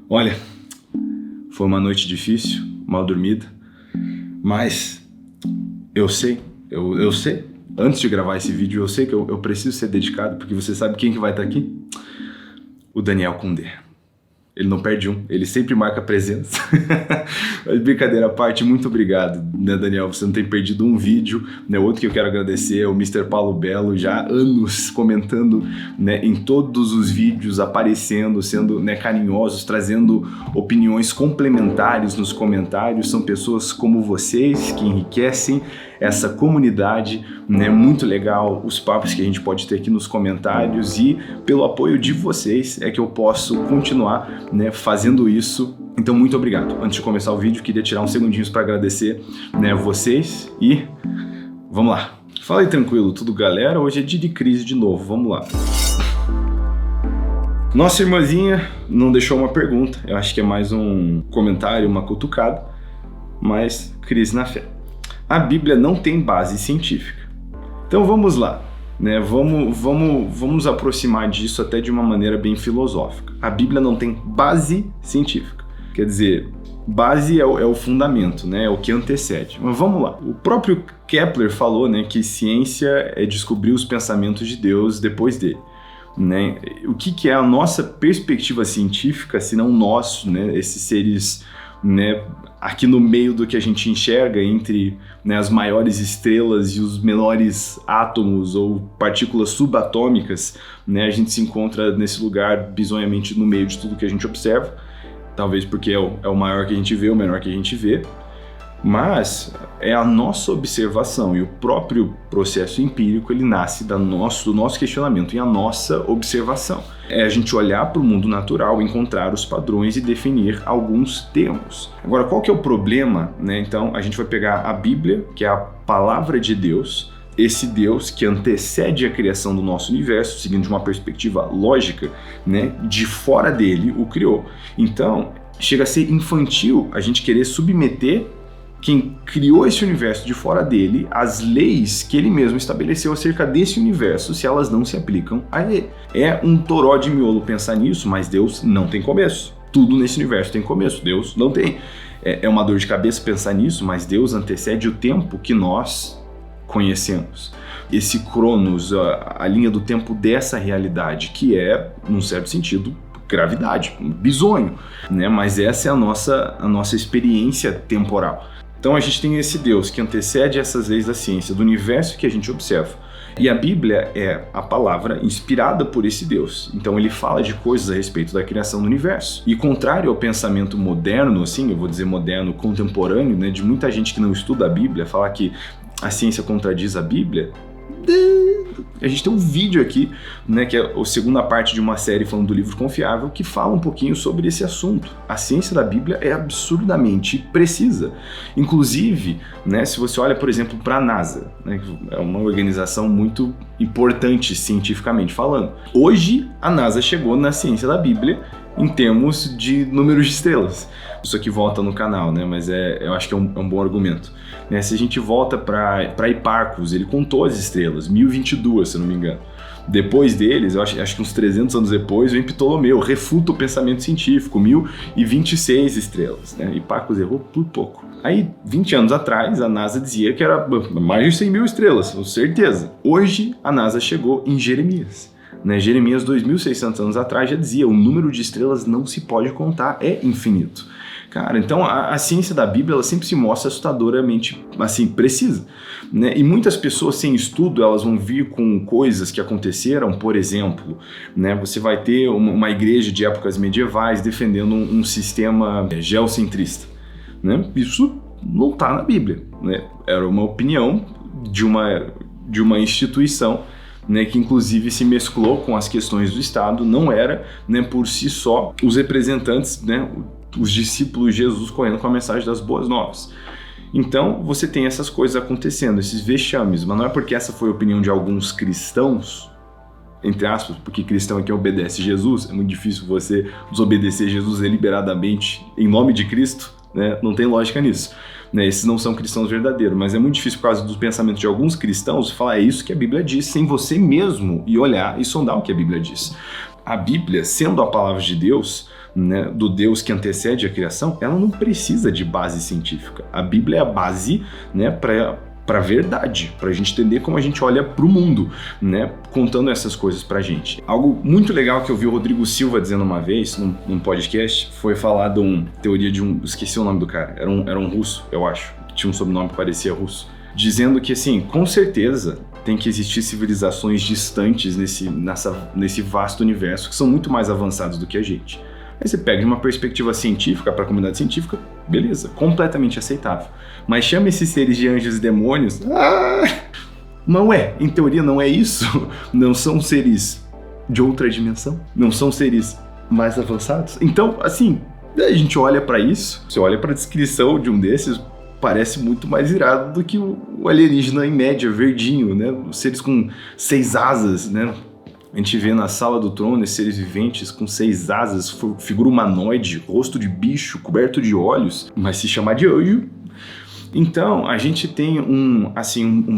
Olha, foi uma noite difícil, mal dormida, mas eu sei, antes de gravar esse vídeo, eu sei que eu preciso ser dedicado, porque você sabe quem que vai estar aqui? O Daniel Condé. Ele não perde um, ele sempre marca presença. Mas brincadeira à parte, muito obrigado, né, Daniel? Você não tem perdido um vídeo, né? Outro que eu quero agradecer é o Mr. Paulo Belo, já há anos comentando, né, em todos os vídeos, aparecendo, sendo, né, carinhosos, trazendo opiniões complementares nos comentários. São pessoas como vocês que enriquecem essa comunidade, né? Muito legal os papos que a gente pode ter aqui nos comentários, e pelo apoio de vocês é que eu posso continuar, né, fazendo isso. Então, muito obrigado. Antes de começar o vídeo, queria tirar uns segundinhos para agradecer, né, vocês e vamos lá. Fala aí, tranquilo, tudo galera? Hoje é dia de crise de novo, vamos lá. Nossa irmãzinha não deixou uma pergunta, eu acho que é mais um comentário, uma cutucada, mas crise na fé. A Bíblia não tem base científica. Então vamos lá, né? Vamos nos aproximar disso até de uma maneira bem filosófica. A Bíblia não tem base científica. Quer dizer, base é o fundamento, né? É o que antecede. Mas vamos lá. O próprio Kepler falou, né, que ciência é descobrir os pensamentos de Deus depois dele. Né? O que é a nossa perspectiva científica, se não nós, né, esses seres, né, aqui no meio do que a gente enxerga entre, né, as maiores estrelas e os menores átomos ou partículas subatômicas, né, a gente se encontra nesse lugar bizonhamente no meio de tudo que a gente observa, talvez porque é o maior que a gente vê, o menor que a gente vê, mas é a nossa observação, e o próprio processo empírico ele nasce do nosso questionamento e a nossa observação. É a gente olhar para o mundo natural, encontrar os padrões e definir alguns termos. Agora, qual que é o problema, né? Então, a gente vai pegar a Bíblia, que é a palavra de Deus, esse Deus que antecede a criação do nosso universo, seguindo de uma perspectiva lógica, né? De fora dele o criou. Então, chega a ser infantil a gente querer submeter quem criou esse universo de fora dele, as leis que ele mesmo estabeleceu acerca desse universo, se elas não se aplicam a ele. É um toró de miolo pensar nisso, mas Deus não tem começo. Tudo nesse universo tem começo, Deus não tem. É uma dor de cabeça pensar nisso, mas Deus antecede o tempo que nós conhecemos. Esse Cronos, a linha do tempo dessa realidade, que é, num certo sentido, gravidade, bizonho, né? Mas essa é a nossa experiência temporal. Então a gente tem esse Deus que antecede essas leis da ciência, do universo que a gente observa. E a Bíblia é a palavra inspirada por esse Deus. Então ele fala de coisas a respeito da criação do universo. E contrário ao pensamento moderno, assim, eu vou dizer moderno, contemporâneo, né, de muita gente que não estuda a Bíblia, falar que a ciência contradiz a Bíblia, a gente tem um vídeo aqui, né, que é a segunda parte de uma série falando do livro Confiável, que fala um pouquinho sobre esse assunto. A ciência da Bíblia é absurdamente precisa. Inclusive, né, se você olha, por exemplo, para a NASA, né, é uma organização muito importante cientificamente falando. Hoje, a NASA chegou na ciência da Bíblia em termos de números de estrelas. Isso aqui volta no canal, né? Mas eu acho que é um bom argumento. Né? Se a gente volta para Hipparcos, ele contou as estrelas, 1022, se eu não me engano. Depois deles, eu acho que uns 300 anos depois, vem Ptolomeu, refuta o pensamento científico, 1026 estrelas. Né? Hipparcos errou por pouco. Aí, 20 anos atrás, a NASA dizia que era mais de 100 mil estrelas, com certeza. Hoje, a NASA chegou em Jeremias. Né? Jeremias, 2.600 anos atrás, já dizia: o número de estrelas não se pode contar, é infinito. Cara, então a ciência da Bíblia ela sempre se mostra assustadoramente assim, precisa. Né? E muitas pessoas sem estudo elas vão vir com coisas que aconteceram, por exemplo, né? Você vai ter uma igreja de épocas medievais defendendo um sistema geocentrista. Né? Isso não está na Bíblia. Né? Era uma opinião de uma instituição, né, que inclusive se mesclou com as questões do Estado, não era, né, por si só os representantes, né, os discípulos de Jesus correndo com a mensagem das boas novas. Então você tem essas coisas acontecendo, esses vexames, mas não é porque essa foi a opinião de alguns cristãos, entre aspas, porque cristão é quem obedece Jesus, é muito difícil você desobedecer Jesus deliberadamente em nome de Cristo, né? Não tem lógica nisso. Né? Esses não são cristãos verdadeiros, mas é muito difícil por causa dos pensamentos de alguns cristãos falar é isso que a Bíblia diz sem você mesmo ir olhar e sondar o que a Bíblia diz. A Bíblia, sendo a palavra de Deus, né, do Deus que antecede a criação, ela não precisa de base científica. A Bíblia é a base, né, para a verdade, para a gente entender como a gente olha para o mundo, né, contando essas coisas para a gente. Algo muito legal que eu vi o Rodrigo Silva dizendo uma vez num podcast, foi falar de uma teoria esqueci o nome do cara, era um russo, eu acho, tinha um sobrenome que parecia russo, dizendo que, assim, com certeza tem que existir civilizações distantes nesse vasto universo que são muito mais avançados do que a gente. Aí você pega de uma perspectiva científica para a comunidade científica, beleza, completamente aceitável. Mas chama esses seres de anjos e demônios, não é, em teoria não é isso. Não são seres de outra dimensão, não são seres mais avançados. Então, assim, a gente olha para isso, você olha para a descrição de um desses, parece muito mais irado do que o alienígena em média, verdinho, né? Os seres com 6 asas, né? A gente vê na Sala do Trono esses seres viventes com 6 asas, figura humanoide, rosto de bicho, coberto de olhos, mas se chamar de anjo. Então, a gente tem um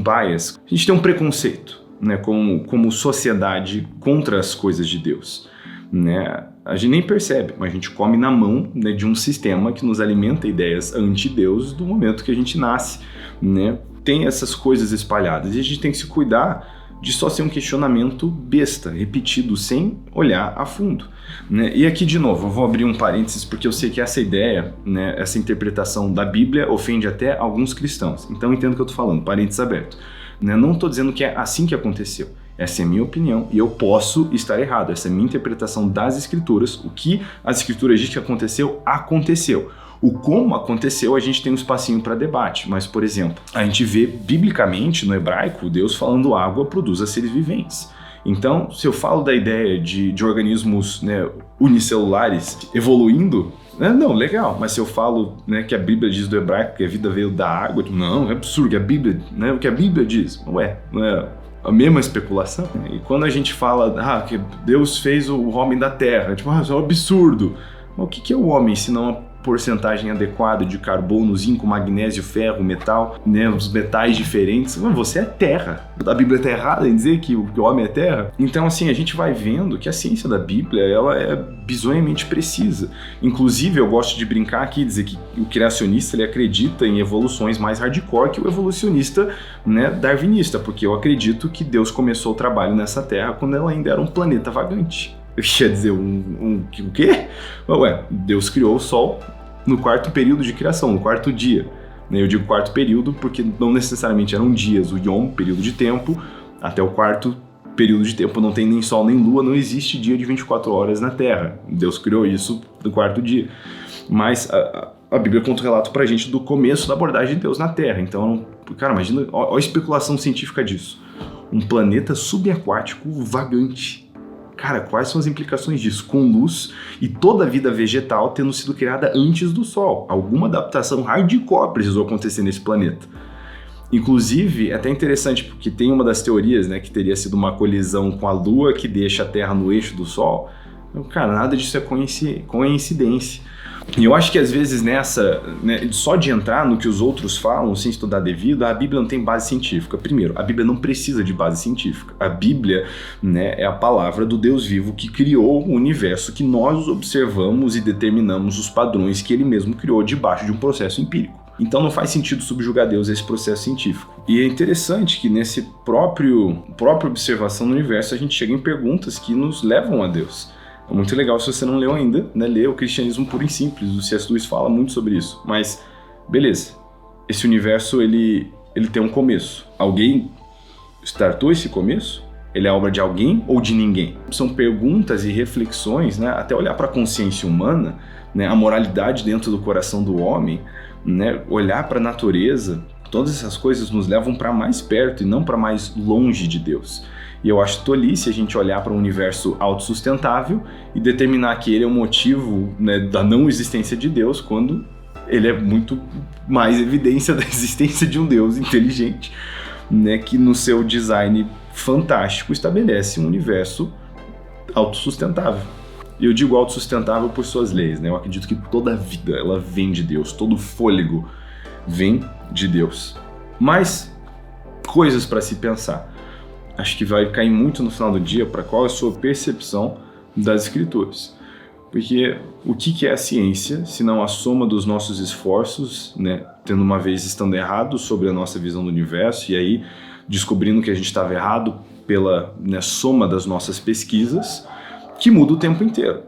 bias, a gente tem um preconceito, né? Como sociedade contra as coisas de Deus, né? A gente nem percebe, mas a gente come na mão, né, de um sistema que nos alimenta ideias anti-Deus do momento que a gente nasce, né? Tem essas coisas espalhadas e a gente tem que se cuidar de só ser um questionamento besta, repetido, sem olhar a fundo, né? E aqui, de novo, eu vou abrir um parênteses porque eu sei que essa ideia, né, essa interpretação da Bíblia ofende até alguns cristãos. Então entendo o que eu estou falando, parênteses aberto, né? Não estou dizendo que é assim que aconteceu. Essa é a minha opinião e eu posso estar errado. Essa é a minha interpretação das Escrituras. O que as Escrituras dizem que aconteceu, aconteceu. O como aconteceu, a gente tem um espacinho para debate. Mas, por exemplo, a gente vê biblicamente no hebraico Deus falando água produza seres viventes. Então, se eu falo da ideia de organismos, né, unicelulares evoluindo, né, não, legal. Mas se eu falo, né, que a Bíblia diz do hebraico que a vida veio da água, não, é absurdo que a Bíblia, né, o que a Bíblia diz. Não é a mesma especulação. E quando a gente fala que Deus fez o homem da terra, tipo, isso é um absurdo. Mas o que é o homem se não a porcentagem adequada de carbono, zinco, magnésio, ferro, metal, né, os metais diferentes? Você é terra. A Bíblia está errada em dizer que o homem é terra? Então, assim, a gente vai vendo que a ciência da Bíblia, ela é bizonhamente precisa. Inclusive, eu gosto de brincar aqui e dizer que o criacionista, ele acredita em evoluções mais hardcore que o evolucionista, né, darwinista, porque eu acredito que Deus começou o trabalho nessa terra quando ela ainda era um planeta vagante. Quer dizer, o quê? Deus criou o Sol no 4º período de criação, no 4º dia. Eu digo 4º período porque não necessariamente eram dias, o Yom, período de tempo, até o 4º período de tempo não tem nem Sol nem Lua, não existe dia de 24 horas na Terra. Deus criou isso no 4º dia. Mas a Bíblia conta um relato pra gente do começo da abordagem de Deus na Terra. Então, cara, imagina, olha a especulação científica disso. Um planeta subaquático vagante. Cara, quais são as implicações disso? Com luz e toda a vida vegetal tendo sido criada antes do Sol. Alguma adaptação hardcore precisou acontecer nesse planeta. Inclusive, é até interessante porque tem uma das teorias, né, que teria sido uma colisão com a Lua que deixa a Terra no eixo do Sol. Cara, nada disso é coincidência. E eu acho que às vezes nessa, né, só de entrar no que os outros falam sem estudar devido, a Bíblia não tem base científica. Primeiro, a Bíblia não precisa de base científica. A Bíblia, né, é a palavra do Deus vivo que criou o universo que nós observamos e determinamos os padrões que ele mesmo criou debaixo de um processo empírico. Então não faz sentido subjugar Deus a esse processo científico. E é interessante que nesse própria observação do universo a gente chega em perguntas que nos levam a Deus. É muito legal, se você não leu ainda, né, ler o Cristianismo Puro e Simples. O C.S. Lewis fala muito sobre isso. Mas, beleza, esse universo ele tem um começo. Alguém startou esse começo? Ele é obra de alguém ou de ninguém? São perguntas e reflexões, né, até olhar para a consciência humana, né, a moralidade dentro do coração do homem, né, olhar para a natureza. Todas essas coisas nos levam para mais perto e não para mais longe de Deus. E eu acho tolice a gente olhar para um universo autossustentável e determinar que ele é o motivo, né, da não existência de Deus, quando ele é muito mais evidência da existência de um Deus inteligente, né, que no seu design fantástico estabelece um universo autossustentável. E eu digo autossustentável por suas leis, né? Eu acredito que toda a vida ela vem de Deus, todo fôlego vem de Deus. Mas coisas para se pensar. Acho que vai cair muito no final do dia para qual é a sua percepção das Escrituras. Porque o que é a ciência, se não a soma dos nossos esforços, né, tendo uma vez estando errado sobre a nossa visão do universo, e aí descobrindo que a gente estava errado pela, né, soma das nossas pesquisas, que muda o tempo inteiro.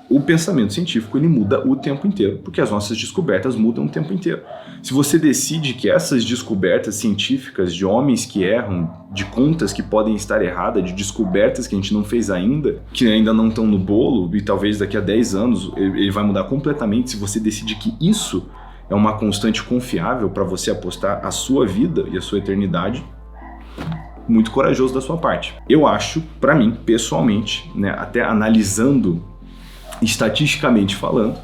O pensamento científico, ele muda o tempo inteiro, porque as nossas descobertas mudam o tempo inteiro. Se você decide que essas descobertas científicas de homens que erram, de contas que podem estar erradas, de descobertas que a gente não fez ainda, que ainda não estão no bolo, e talvez daqui a 10 anos ele vai mudar completamente, se você decide que isso é uma constante confiável para você apostar a sua vida e a sua eternidade, muito corajoso da sua parte. Eu acho, para mim, pessoalmente, né, até analisando estatisticamente falando,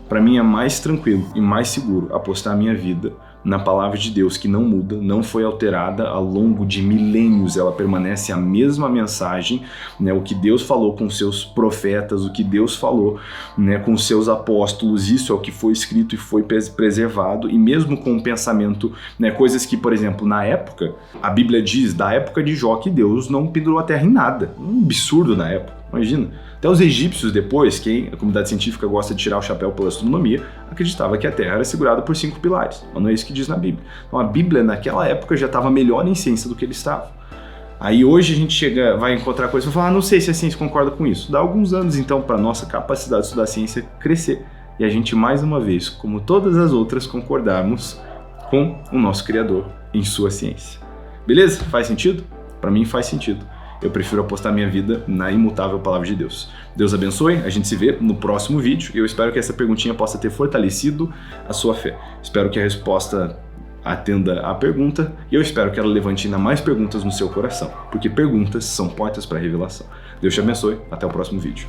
para mim é mais tranquilo e mais seguro apostar a minha vida na palavra de Deus, que não muda, não foi alterada ao longo de milênios, ela permanece a mesma mensagem, né? O que Deus falou com seus profetas, o que Deus falou, né, com seus apóstolos, isso é o que foi escrito e foi preservado, e mesmo com o pensamento, né, coisas que, por exemplo, na época, a Bíblia diz, da época de Jó, que Deus não pendurou a terra em nada, um absurdo na época, imagina. Até os egípcios depois, que a comunidade científica gosta de tirar o chapéu pela astronomia, acreditava que a Terra era segurada por 5 pilares. Mas não é isso que diz na Bíblia. Então a Bíblia naquela época já estava melhor em ciência do que ele estava. Aí hoje a gente vai encontrar coisas e vai falar, não sei se a ciência concorda com isso. Dá alguns anos então para a nossa capacidade de estudar a ciência crescer. E a gente mais uma vez, como todas as outras, concordarmos com o nosso Criador em sua ciência. Beleza? Faz sentido? Para mim faz sentido. Eu prefiro apostar minha vida na imutável palavra de Deus. Deus abençoe, a gente se vê no próximo vídeo e eu espero que essa perguntinha possa ter fortalecido a sua fé. Espero que a resposta atenda à pergunta e eu espero que ela levante ainda mais perguntas no seu coração, porque perguntas são portas para a revelação. Deus te abençoe, até o próximo vídeo.